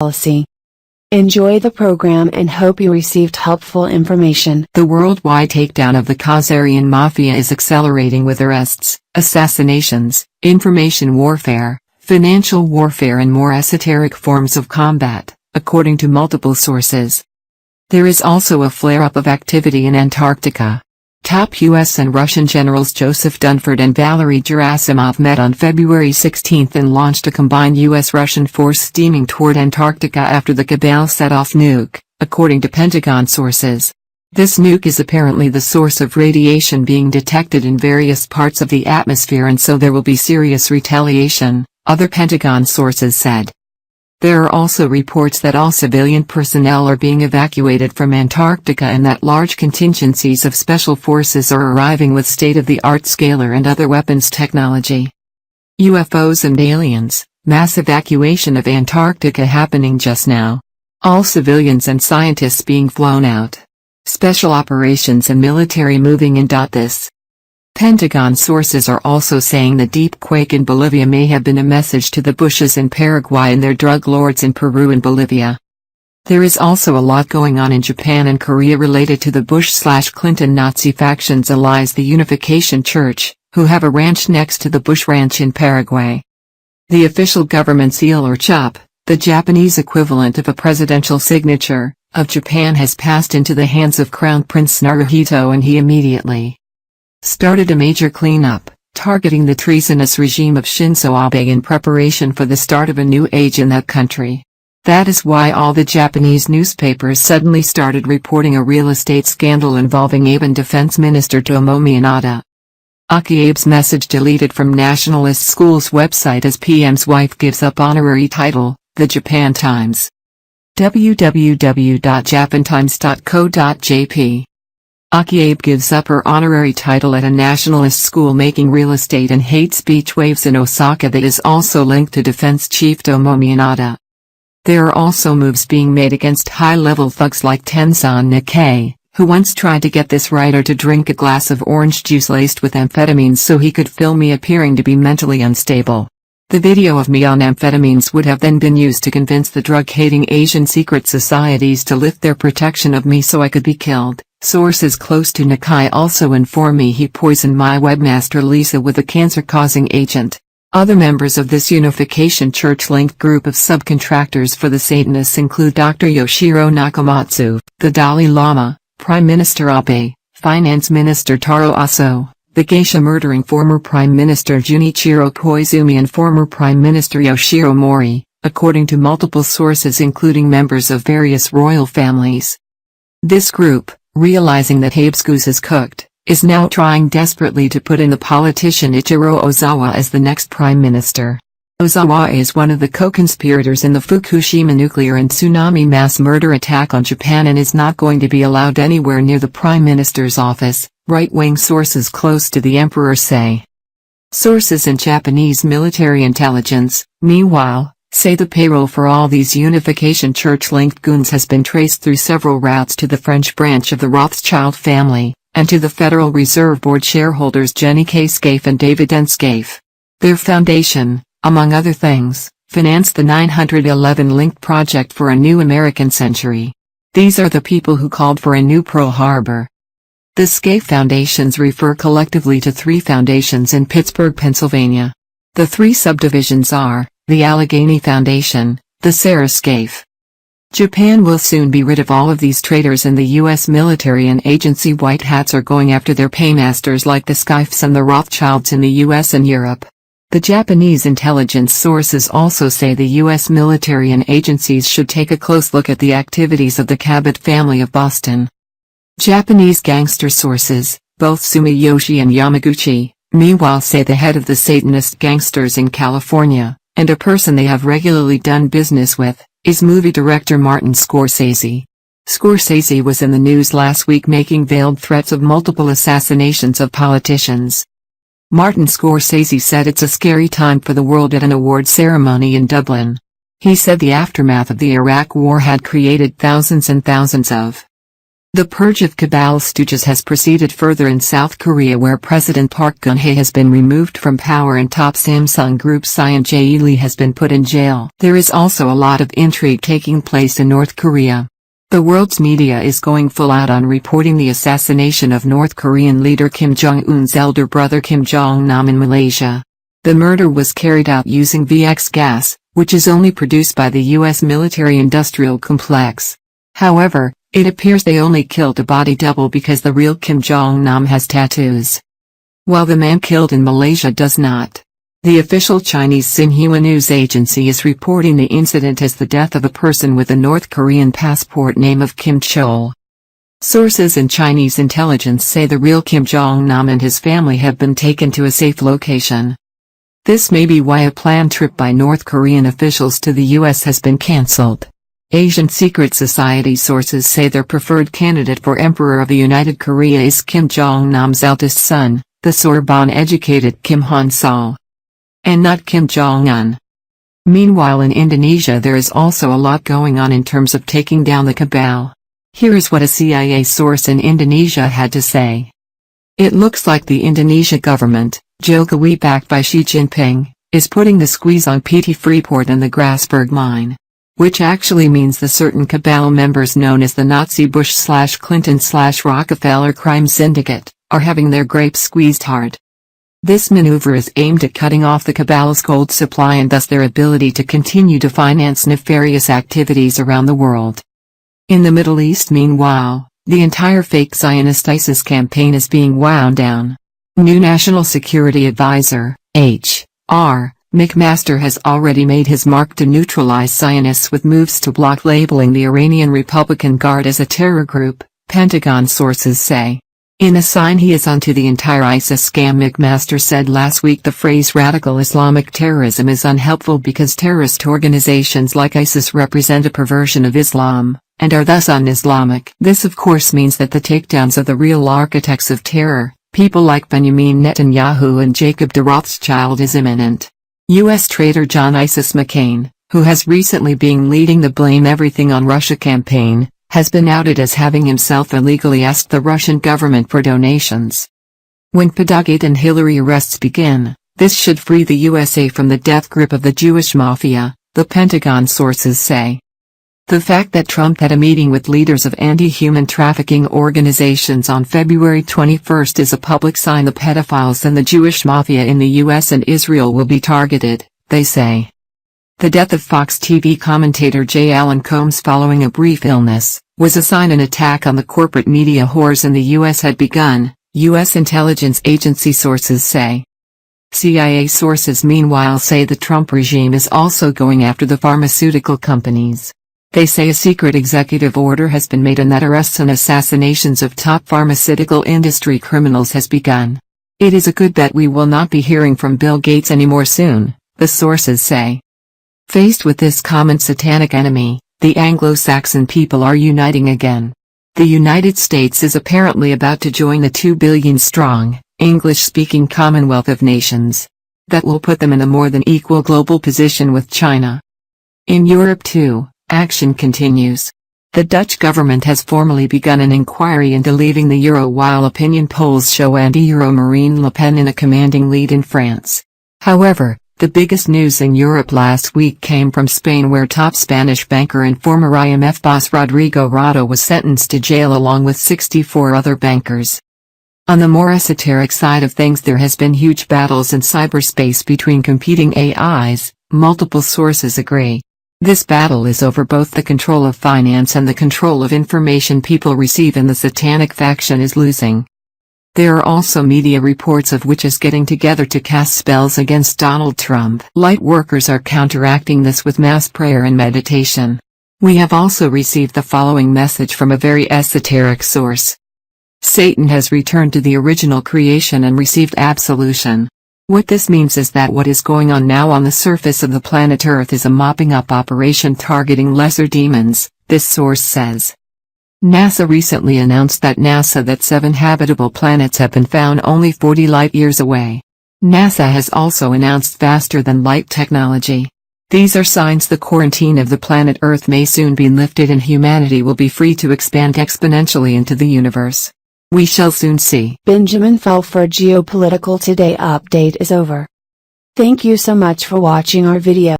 policy. Enjoy the program and hope you received helpful information. The worldwide takedown of the Khazarian mafia is accelerating with arrests, assassinations, information warfare, financial warfare and more esoteric forms of combat, according to multiple sources. There is also a flare-up of activity in Antarctica. Top U.S. and Russian generals Joseph Dunford and Valery Gerasimov met on February 16 and launched a combined U.S.-Russian force steaming toward Antarctica after the Cabal set-off nuke, according to Pentagon sources. This nuke is apparently the source of radiation being detected in various parts of the atmosphere, and so there will be serious retaliation, other Pentagon sources said. There are also reports that all civilian personnel are being evacuated from Antarctica and that large contingencies of special forces are arriving with state-of-the-art scalar and other weapons technology. UFOs and aliens, mass evacuation of Antarctica happening just now. All civilians and scientists being flown out. Special operations and military moving in. This Pentagon sources are also saying the deep quake in Bolivia may have been a message to the Bushes in Paraguay and their drug lords in Peru and Bolivia. There is also a lot going on in Japan and Korea related to the Bush/Clinton Nazi factions allies, the Unification Church, who have a ranch next to the Bush Ranch in Paraguay. The official government seal or CHOP, the Japanese equivalent of a presidential signature, of Japan has passed into the hands of Crown Prince Naruhito, and he immediately started a major cleanup, targeting the treasonous regime of Shinzo Abe in preparation for the start of a new age in that country. That is why all the Japanese newspapers suddenly started reporting a real estate scandal involving Abe and Defense Minister Tomomi Inada. Abe's message deleted from Nationalist School's website as PM's wife gives up honorary title, The Japan Times. www.japantimes.co.jp. Abe gives up her honorary title at a nationalist school, making real estate and hate speech waves in Osaka that is also linked to Defense Chief Tomomi Inada. There are also moves being made against high-level thugs like Tenzan Nikkei, who once tried to get this writer to drink a glass of orange juice laced with amphetamines so he could film me appearing to be mentally unstable. The video of me on amphetamines would have then been used to convince the drug-hating Asian secret societies to lift their protection of me so I could be killed. Sources close to Nikkei also inform me he poisoned my webmaster Lisa with a cancer-causing agent. Other members of this Unification Church-linked group of subcontractors for the Satanists include Dr. Yoshiro Nakamatsu, the Dalai Lama, Prime Minister Abe, Finance Minister Taro Aso, the geisha-murdering former Prime Minister Junichiro Koizumi and former Prime Minister Yoshiro Mori, according to multiple sources including members of various royal families. This group, realizing that Abe's goose is cooked, is now trying desperately to put in the politician Ichiro Ozawa as the next prime minister. Ozawa is one of the co-conspirators in the Fukushima nuclear and tsunami mass murder attack on Japan and is not going to be allowed anywhere near the prime minister's office, right-wing sources close to the emperor say. Sources in Japanese military intelligence, meanwhile, say the payroll for all these Unification Church-linked goons has been traced through several routes to the French branch of the Rothschild family, and to the Federal Reserve Board shareholders Jenny K. Scaife and David N. Scaife. Their foundation, among other things, financed the 911 linked project for a new American century. These are the people who called for a new Pearl Harbor. The Scaife foundations refer collectively to three foundations in Pittsburgh, Pennsylvania. The three subdivisions are the Allegheny Foundation, the Sarah Scaife. Japan will soon be rid of all of these traitors, and the U.S. military and agency white hats are going after their paymasters like the Scaifes and the Rothschilds in the U.S. and Europe. The Japanese intelligence sources also say the U.S. military and agencies should take a close look at the activities of the Cabot family of Boston. Japanese gangster sources, both Sumiyoshi and Yamaguchi, meanwhile say the head of the Satanist gangsters in California, and a person they have regularly done business with, is movie director Martin Scorsese. Scorsese was in the news last week making veiled threats of multiple assassinations of politicians. Martin Scorsese said it's a scary time for the world at an award ceremony in Dublin. He said the aftermath of the Iraq War had created thousands and thousands of The purge of cabal stooges has proceeded further in South Korea, where President Park Geun-hye has been removed from power and top Samsung Group Scion Jae-lee has been put in jail. There is also a lot of intrigue taking place in North Korea. The world's media is going full out on reporting the assassination of North Korean leader Kim Jong-un's elder brother Kim Jong-nam in Malaysia. The murder was carried out using VX gas, which is only produced by the U.S. military-industrial complex. However, it appears they only killed a body double because the real Kim Jong-nam has tattoos, while the man killed in Malaysia does not. The official Chinese Xinhua news agency is reporting the incident as the death of a person with a North Korean passport name of Kim Chol. Sources in Chinese intelligence say the real Kim Jong-nam and his family have been taken to a safe location. This may be why a planned trip by North Korean officials to the U.S. has been cancelled. Asian Secret Society sources say their preferred candidate for Emperor of the United Korea is Kim Jong-nam's eldest son, the Sorbonne-educated Kim Han-sol, and not Kim Jong-un. Meanwhile, in Indonesia there is also a lot going on in terms of taking down the cabal. Here is what a CIA source in Indonesia had to say. It looks like the Indonesia government, Jokowi backed by Xi Jinping, is putting the squeeze on PT Freeport and the Grasberg mine, which actually means the certain cabal members known as the Nazi Bush/Clinton/Rockefeller crime syndicate, are having their grapes squeezed hard. This maneuver is aimed at cutting off the cabal's gold supply and thus their ability to continue to finance nefarious activities around the world. In the Middle East, meanwhile, the entire fake Zionist ISIS campaign is being wound down. New National Security Advisor, H.R. McMaster has already made his mark to neutralize Zionists with moves to block labeling the Iranian Republican Guard as a terror group, Pentagon sources say. In a sign he is onto the entire ISIS scam, McMaster said last week the phrase radical Islamic terrorism is unhelpful because terrorist organizations like ISIS represent a perversion of Islam, and are thus un-Islamic. This of course means that the takedowns of the real architects of terror, people like Benjamin Netanyahu and Jacob de Rothschild, is imminent. U.S. traitor John ISIS McCain, who has recently been leading the Blame Everything on Russia campaign, has been outed as having himself illegally asked the Russian government for donations. When Podgate and Hillary arrests begin, this should free the USA from the death grip of the Jewish mafia, the Pentagon sources say. The fact that Trump had a meeting with leaders of anti-human trafficking organizations on February 21 is a public sign the pedophiles and the Jewish mafia in the US and Israel will be targeted, they say. The death of Fox TV commentator J. Alan Combs following a brief illness was a sign an attack on the corporate media whores in the US had begun, US intelligence agency sources say. CIA sources meanwhile say the Trump regime is also going after the pharmaceutical companies. They say a secret executive order has been made and that arrests and assassinations of top pharmaceutical industry criminals has begun. It is a good bet we will not be hearing from Bill Gates anymore soon, the sources say. Faced with this common satanic enemy, the Anglo-Saxon people are uniting again. The United States is apparently about to join the 2 billion-strong, English-speaking Commonwealth of Nations. That will put them in a more than equal global position with China. In Europe too, action continues. The Dutch government has formally begun an inquiry into leaving the euro while opinion polls show anti-euro Marine Le Pen in a commanding lead in France. However, the biggest news in Europe last week came from Spain, where top Spanish banker and former IMF boss Rodrigo Rato was sentenced to jail along with 64 other bankers. On the more esoteric side of things, there has been huge battles in cyberspace between competing AIs, multiple sources agree. This battle is over both the control of finance and the control of information people receive, and the satanic faction is losing. There are also media reports of witches getting together to cast spells against Donald Trump. Light workers are counteracting this with mass prayer and meditation. We have also received the following message from a very esoteric source. Satan has returned to the original creation and received absolution. What this means is that what is going on now on the surface of the planet Earth is a mopping up operation targeting lesser demons, this source says. NASA recently announced that 7 habitable planets have been found only 40 light-years away. NASA has also announced faster-than-light technology. These are signs the quarantine of the planet Earth may soon be lifted and humanity will be free to expand exponentially into the universe. We shall soon see. Benjamin Fulford Geopolitical Today update is over. Thank you so much for watching our video.